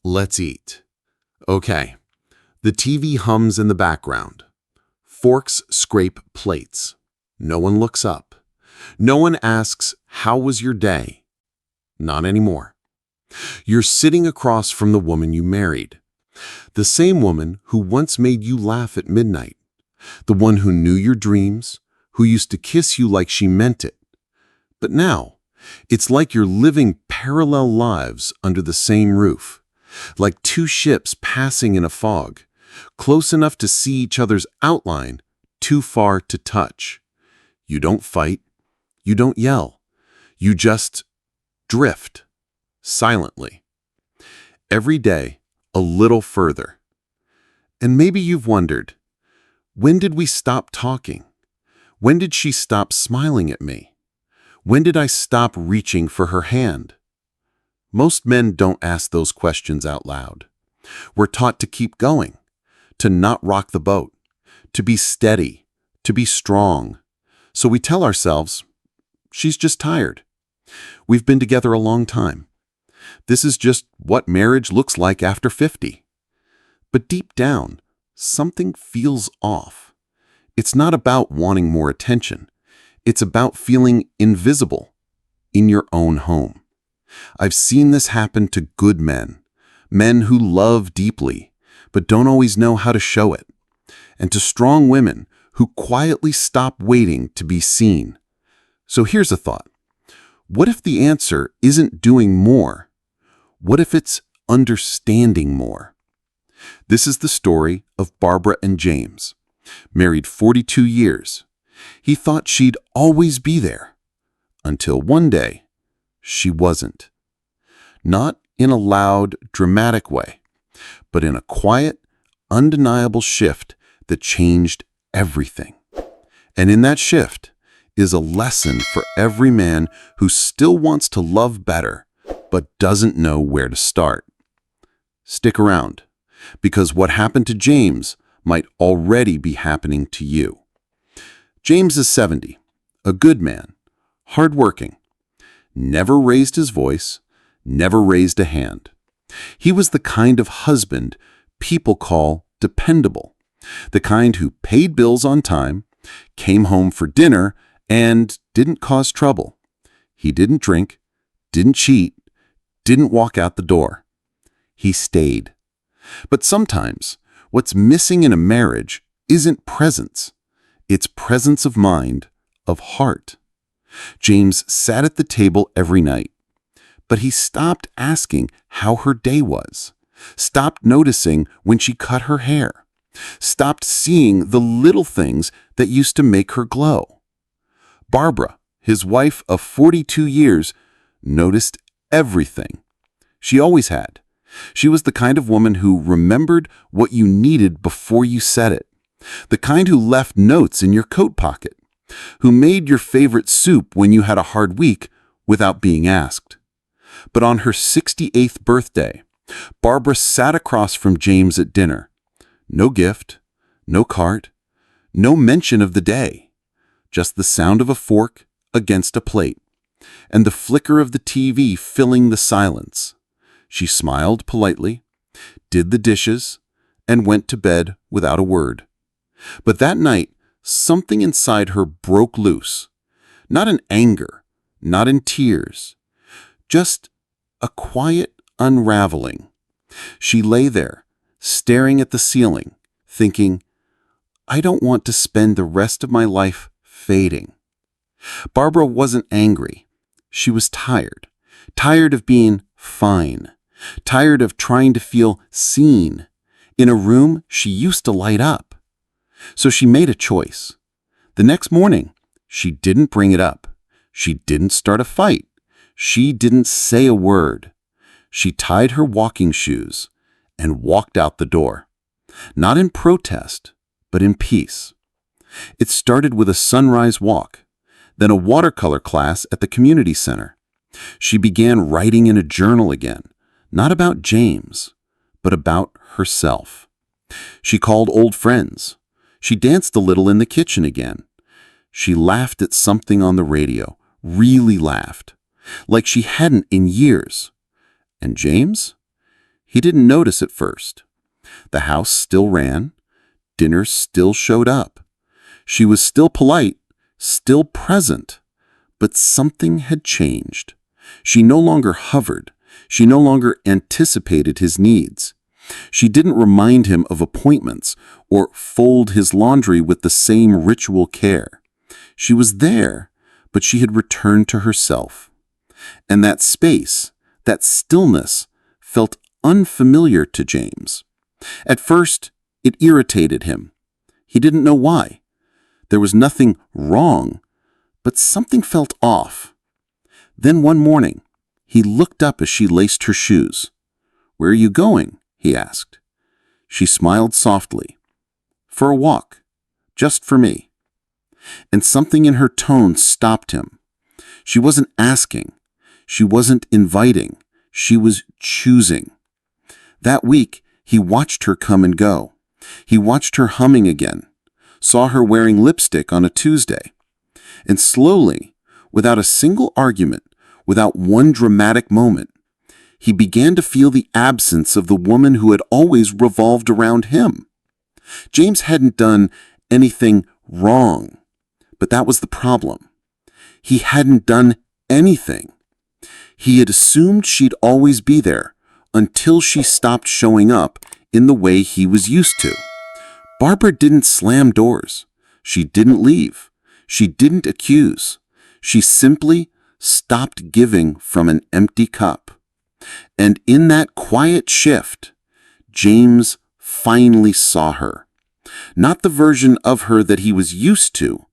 Let's eat. Okay. The TV hums in the background. Forks scrape plates. No one looks up. No one asks, "How was your day?" Not anymore. You're sitting across from the woman you married. The same woman who once made you laugh at midnight. The one who knew your dreams, who used to kiss you like she meant it. But now, it's like you're living parallel lives under the same roof, like two ships passing in a fog, close enough to see each other's outline, too far to touch. You don't fight. You don't yell. You just drift, silently. Every day, a little further. And maybe you've wondered, when did we stop talking? When did she stop smiling at me? When did I stop reaching for her hand? Most men don't ask those questions out loud. We're taught to keep going, to not rock the boat, to be steady, to be strong. So we tell ourselves, she's just tired. We've been together a long time. This is just what marriage looks like after 50. But deep down, something feels off. It's not about wanting more attention. It's about feeling invisible in your own home. I've seen this happen to good men, men who love deeply, but don't always know how to show it, and to strong women who quietly stop waiting to be seen. So here's a thought. What if the answer isn't doing more? What if it's understanding more? This is the story of Barbara and James, married 42 years. He thought she'd always be there, until one day, she wasn't. Not in a loud, dramatic way, but in a quiet, undeniable shift that changed everything. And in that shift is a lesson for every man who still wants to love better, but doesn't know where to start. Stick around, because what happened to James might already be happening to you. James is 70, a good man, hardworking, never raised his voice, never raised a hand. He was the kind of husband people call dependable, the kind who paid bills on time, came home for dinner, and didn't cause trouble. He didn't drink, didn't cheat, didn't walk out the door. He stayed. But sometimes, what's missing in a marriage isn't presence. It's presence of mind, of heart. James sat at the table every night, but he stopped asking how her day was, stopped noticing when she cut her hair, stopped seeing the little things that used to make her glow. Barbara, his wife of 42 years, noticed everything. She always had. She was the kind of woman who remembered what you needed before you said it, the kind who left notes in your coat pocket, who made your favorite soup when you had a hard week without being asked. But on her 68th birthday, Barbara sat across from James at dinner. No gift, no card, no mention of the day, just the sound of a fork against a plate, and the flicker of the TV filling the silence. She smiled politely, did the dishes, and went to bed without a word. But that night, something inside her broke loose. Not in anger, not in tears, just a quiet unraveling. She lay there, staring at the ceiling, thinking, I don't want to spend the rest of my life fading. Barbara wasn't angry. She was tired. Tired of being fine. Tired of trying to feel seen in a room she used to light up. So she made a choice. The next morning, she didn't bring it up. She didn't start a fight. She didn't say a word. She tied her walking shoes and walked out the door. Not in protest, but in peace. It started with a sunrise walk, then a watercolor class at the community center. She began writing in a journal again, not about James, but about herself. She called old friends. She danced a little in the kitchen again. She laughed at something on the radio, really laughed, like she hadn't in years. And James? He didn't notice at first. The house still ran. Dinner still showed up. She was still polite, still present. But something had changed. She no longer hovered. She no longer anticipated his needs. She didn't remind him of appointments or fold his laundry with the same ritual care. She was there, but she had returned to herself. And that space, that stillness, felt unfamiliar to James. At first, it irritated him. He didn't know why. There was nothing wrong, but something felt off. Then one morning, he looked up as she laced her shoes. "Where are you going?" he asked. She smiled softly. "For a walk. Just for me." And something in her tone stopped him. She wasn't asking. She wasn't inviting. She was choosing. That week, he watched her come and go. He watched her humming again, saw her wearing lipstick on a Tuesday. And slowly, without a single argument, without one dramatic moment, he began to feel the absence of the woman who had always revolved around him. James hadn't done anything wrong, but that was the problem. He hadn't done anything. He had assumed she'd always be there until she stopped showing up in the way he was used to. Barbara didn't slam doors. She didn't leave. She didn't accuse. She simply stopped giving from an empty cup. And in that quiet shift, James finally saw her. Not the version of her that he was used to,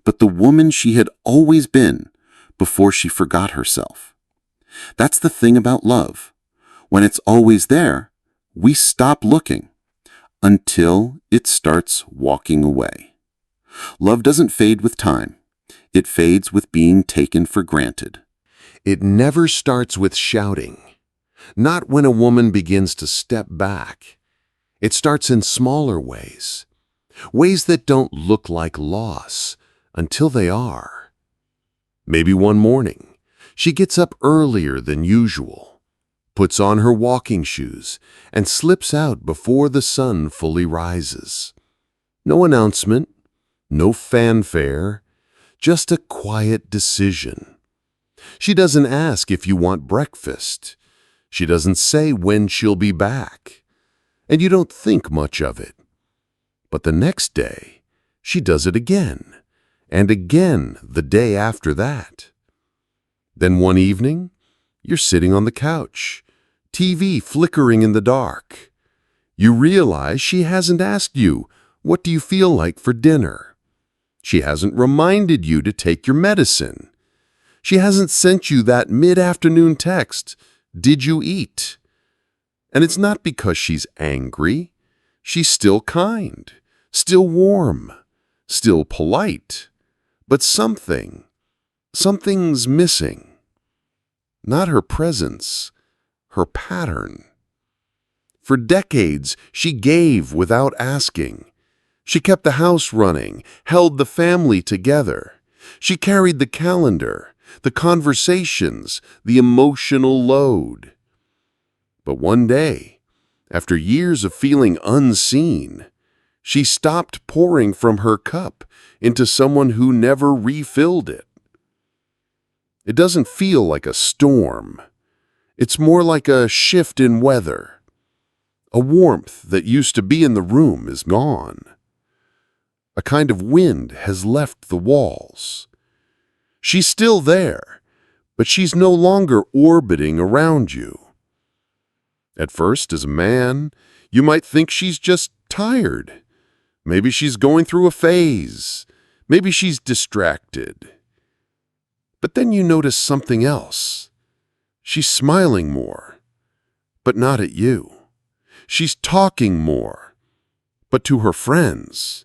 but the woman she had always been before she forgot herself. That's the thing about love. When it's always there, we stop looking until it starts walking away. Love doesn't fade with time. It fades with being taken for granted. It never starts with shouting. Not when a woman begins to step back. It starts in smaller ways. Ways that don't look like loss until they are. Maybe one morning, she gets up earlier than usual, puts on her walking shoes, and slips out before the sun fully rises. No announcement, no fanfare, just a quiet decision. She doesn't ask if you want breakfast. She doesn't say when she'll be back. And you don't think much of it. But the next day, she does it again, and again the day after that. Then one evening, you're sitting on the couch, TV flickering in the dark. You realize she hasn't asked you, "What do you feel like for dinner?" She hasn't reminded you to take your medicine. She hasn't sent you that mid-afternoon text, "Did you eat?" And it's not because she's angry. She's still kind, still warm, still polite. But something's missing. Not her presence, her pattern. For decades, she gave without asking. She kept the house running, held the family together. She carried the calendar, the conversations, the emotional load. But one day, after years of feeling unseen, she stopped pouring from her cup into someone who never refilled it. It doesn't feel like a storm. It's more like a shift in weather. A warmth that used to be in the room is gone. A kind of wind has left the walls. She's still there, but she's no longer orbiting around you. At first, as a man, you might think she's just tired. Maybe she's going through a phase. Maybe she's distracted. But then you notice something else. She's smiling more, but not at you. She's talking more, but to her friends.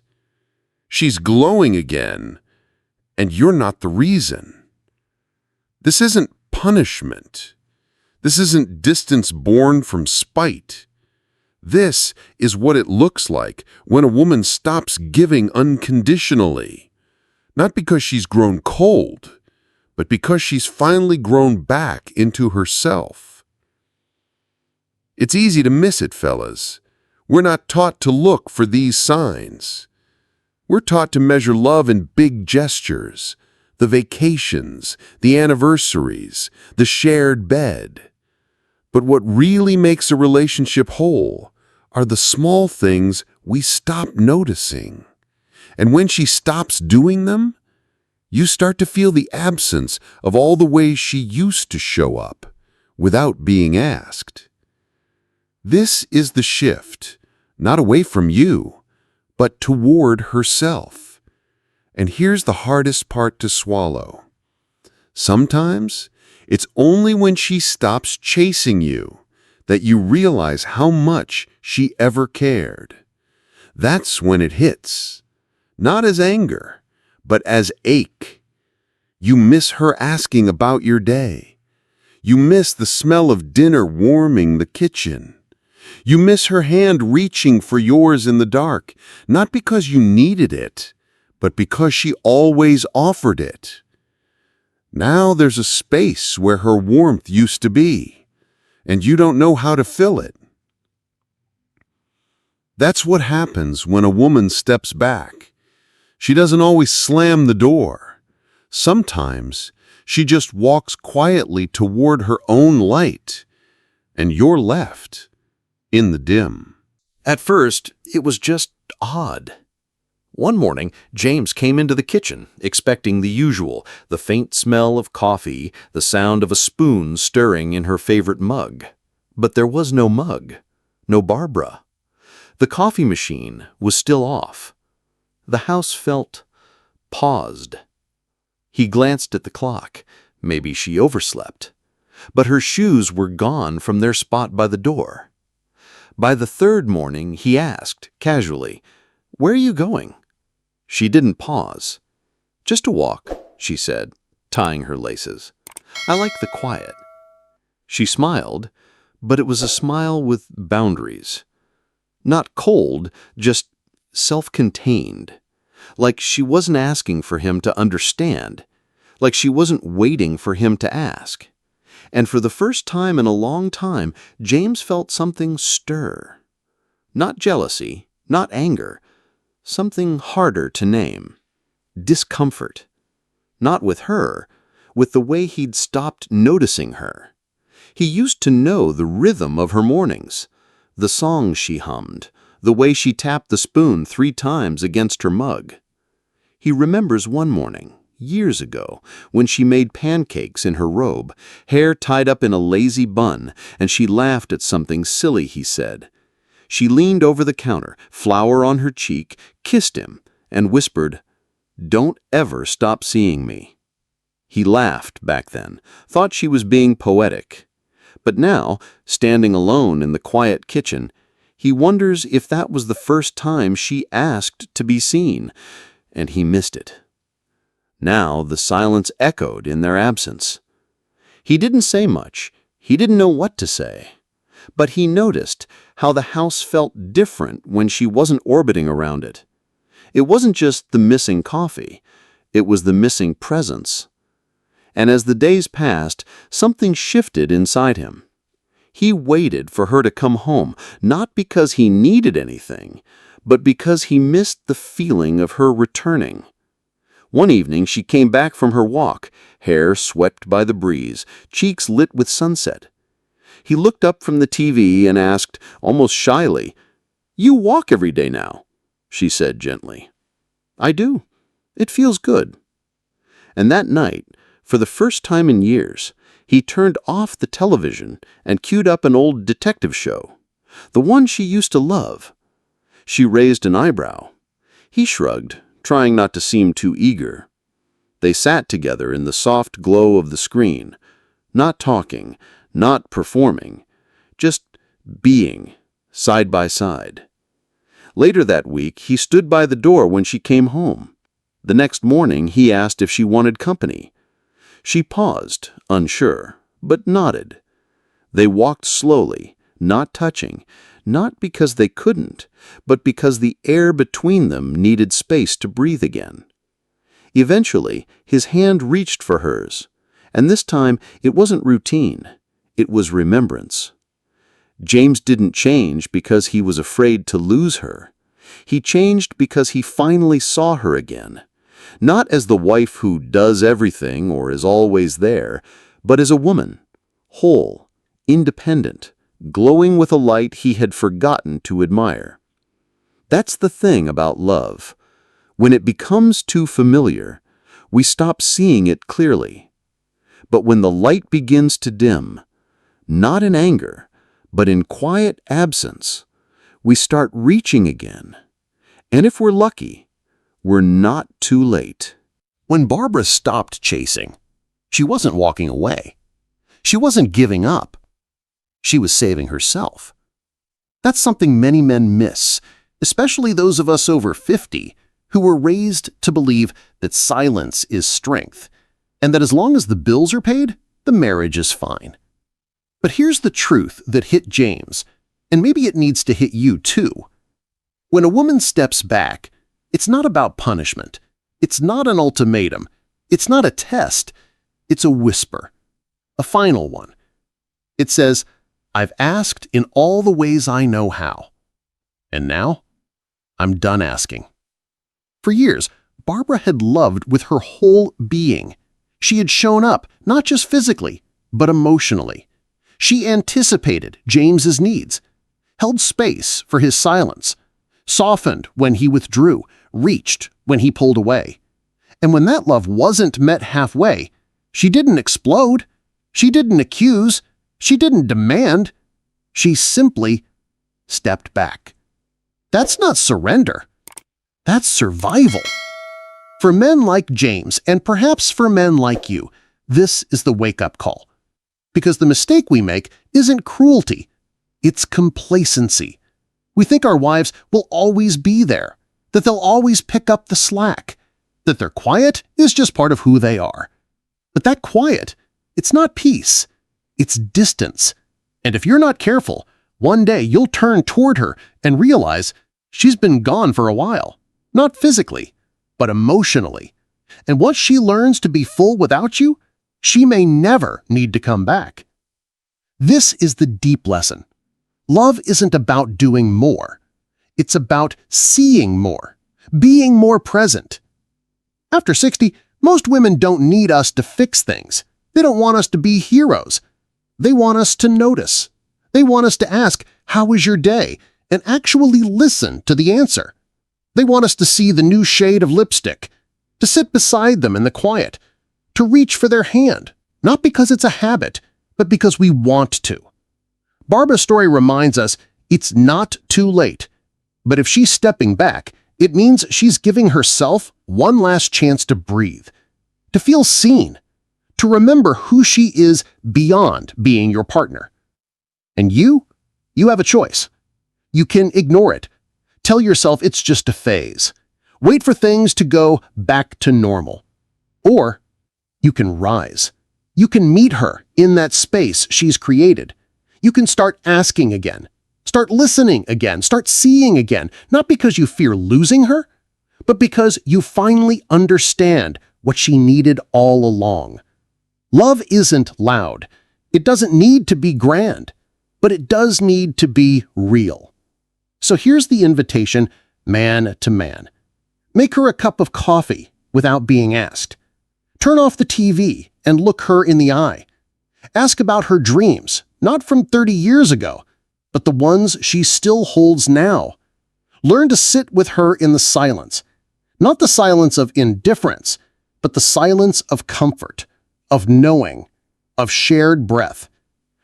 She's glowing again, and you're not the reason. This isn't punishment. This isn't distance born from spite. This is what it looks like when a woman stops giving unconditionally. Not because she's grown cold, but because she's finally grown back into herself. It's easy to miss it, fellas. We're not taught to look for these signs. We're taught to measure love in big gestures, the vacations, the anniversaries, the shared bed. But what really makes a relationship whole are the small things we stop noticing. And when she stops doing them, you start to feel the absence of all the ways she used to show up without being asked. This is the shift, not away from you, but toward herself. And here's the hardest part to swallow. Sometimes it's only when she stops chasing you that you realize how much she ever cared. That's when it hits, not as anger, but as ache. You miss her asking about your day. You miss the smell of dinner warming the kitchen. You miss her hand reaching for yours in the dark, not because you needed it, but because she always offered it. Now there's a space where her warmth used to be, and you don't know how to fill it. That's what happens when a woman steps back. She doesn't always slam the door. Sometimes she just walks quietly toward her own light, and you're left in the dim. At first, it was just odd. One morning, James came into the kitchen, expecting the usual, the faint smell of coffee, the sound of a spoon stirring in her favorite mug. But there was no mug, no Barbara. The coffee machine was still off. The house felt paused. He glanced at the clock. Maybe she overslept. But her shoes were gone from their spot by the door. By the third morning, he asked, casually, "Where are you going?" She didn't pause. "Just a walk," she said, tying her laces. "I like the quiet." She smiled, but it was a smile with boundaries. Not cold, just self-contained. Like she wasn't asking for him to understand. Like she wasn't waiting for him to ask. And for the first time in a long time, James felt something stir. Not jealousy, not anger. Something harder to name. Discomfort. Not with her, with the way he'd stopped noticing her. He used to know the rhythm of her mornings, the songs she hummed, the way she tapped the spoon 3 times against her mug. He remembers one morning, years ago, when she made pancakes in her robe, hair tied up in a lazy bun, and she laughed at something silly he said. She leaned over the counter, flour on her cheek, kissed him, and whispered, "Don't ever stop seeing me." He laughed back then, thought she was being poetic. But now, standing alone in the quiet kitchen, he wonders if that was the first time she asked to be seen, and he missed it. Now the silence echoed in their absence. He didn't say much. He didn't know what to say. But he noticed how the house felt different when she wasn't orbiting around it. It wasn't just the missing coffee. It was the missing presence. And as the days passed, something shifted inside him. He waited for her to come home, not because he needed anything, but because he missed the feeling of her returning. One evening she came back from her walk, hair swept by the breeze, cheeks lit with sunset. He looked up from the TV and asked, almost shyly, "You walk every day now," she said gently. "I do. It feels good." And that night, for the first time in years, he turned off the television and queued up an old detective show, the one she used to love. She raised an eyebrow. He shrugged, trying not to seem too eager. They sat together in the soft glow of the screen, not talking, not performing, just being, side by side. Later that week, he stood by the door when she came home. The next morning, he asked if she wanted company. She paused, unsure, but nodded. They walked slowly, not touching, not because they couldn't, but because the air between them needed space to breathe again. Eventually, his hand reached for hers, and this time it wasn't routine, it was remembrance. James didn't change because he was afraid to lose her. He changed because he finally saw her again. Not as the wife who does everything or is always there, but as a woman, whole, independent, glowing with a light he had forgotten to admire. That's the thing about love. When it becomes too familiar, we stop seeing it clearly. But when the light begins to dim, not in anger, but in quiet absence, we start reaching again. And if we're lucky, we're not too late. When Barbara stopped chasing, she wasn't walking away. She wasn't giving up. She was saving herself. That's something many men miss, especially those of us over 50 who were raised to believe that silence is strength, and that as long as the bills are paid, the marriage is fine. But here's the truth that hit James, and maybe it needs to hit you too. When a woman steps back, it's not about punishment. It's not an ultimatum. It's not a test. It's a whisper, a final one. It says, "I've asked in all the ways I know how. And now, I'm done asking." For years, Barbara had loved with her whole being. She had shown up, not just physically, but emotionally. She anticipated James's needs, held space for his silence, softened when he withdrew, reached when he pulled away. And when that love wasn't met halfway, she didn't explode, she didn't accuse, she didn't demand. She simply stepped back. That's not surrender. That's survival. For men like James, and perhaps for men like you, this is the wake-up call. Because the mistake we make isn't cruelty, it's complacency. We think our wives will always be there, that they'll always pick up the slack, that their quiet is just part of who they are. But that quiet, it's not peace, it's distance. And if you're not careful, one day you'll turn toward her and realize she's been gone for a while, not physically, but emotionally. And once she learns to be full without you, she may never need to come back. This is the deep lesson. Love isn't about doing more. It's about seeing more, being more present. After 60, most women don't need us to fix things. They don't want us to be heroes. They want us to notice. They want us to ask, "How was your day?" and actually listen to the answer. They want us to see the new shade of lipstick, to sit beside them in the quiet, to reach for their hand, not because it's a habit, but because we want to. Barbara's story reminds us it's not too late, but if she's stepping back, it means she's giving herself one last chance to breathe, to feel seen, to remember who she is beyond being your partner. And you have a choice. You can ignore it. Tell yourself it's just a phase. Wait for things to go back to normal. Or you can rise. You can meet her in that space she's created. You can start asking again, start listening again, start seeing again, not because you fear losing her, but because you finally understand what she needed all along. Love isn't loud. It doesn't need to be grand, but it does need to be real. So here's the invitation, man to man. Make her a cup of coffee without being asked. Turn off the TV and look her in the eye. Ask about her dreams, not from 30 years ago, but the ones she still holds now. Learn to sit with her in the silence, not the silence of indifference, but the silence of comfort, of knowing, of shared breath.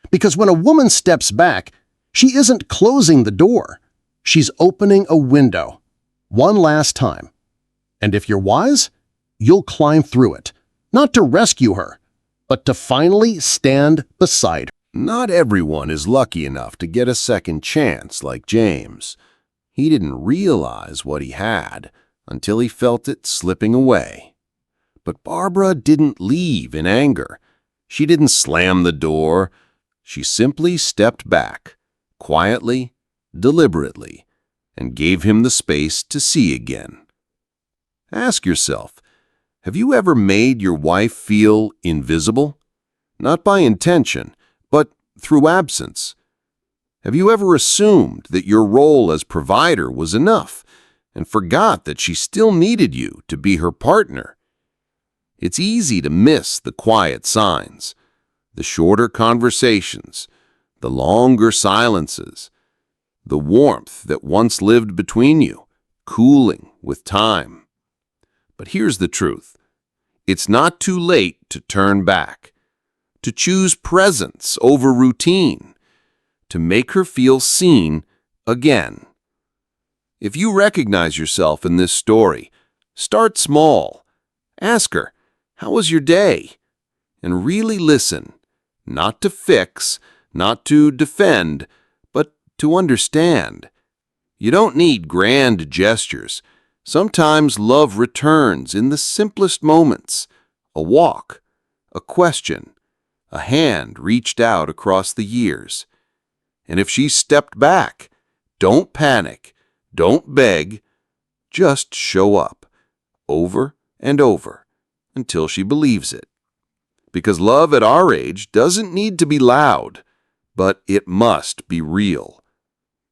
Because when a woman steps back, she isn't closing the door. She's opening a window, one last time. And if you're wise, you'll climb through it, not to rescue her, but to finally stand beside her. Not everyone is lucky enough to get a second chance like James. He didn't realize what he had until he felt it slipping away. But Barbara didn't leave in anger. She didn't slam the door. She simply stepped back, quietly, deliberately, and gave him the space to see again. Ask yourself, have you ever made your wife feel invisible? Not by intention, but through absence. Have you ever assumed that your role as provider was enough and forgot that she still needed you to be her partner? It's easy to miss the quiet signs, the shorter conversations, the longer silences, the warmth that once lived between you, cooling with time. But here's the truth. It's not too late to turn back, to choose presence over routine, to make her feel seen again. If you recognize yourself in this story, start small. Ask her, "How was your day?" And really listen, not to fix, not to defend, but to understand. You don't need grand gestures. Sometimes love returns in the simplest moments: a walk, a question, a hand reached out across the years. And if she stepped back, don't panic, don't beg, just show up, over and over, until she believes it. Because love at our age doesn't need to be loud, but it must be real.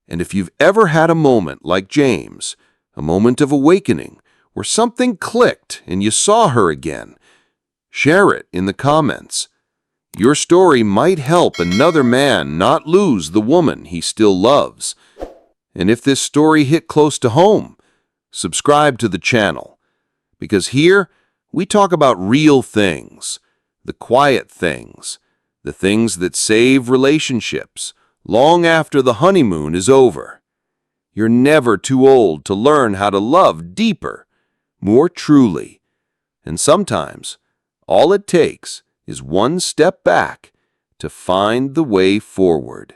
And if you've ever had a moment like James, a moment of awakening, where something clicked and you saw her again, share it in the comments. Your story might help another man not lose the woman he still loves. And if this story hit close to home, subscribe to the channel. Because here, we talk about real things, the quiet things, the things that save relationships long after the honeymoon is over. You're never too old to learn how to love deeper, more truly. And sometimes, all it takes is one step back to find the way forward.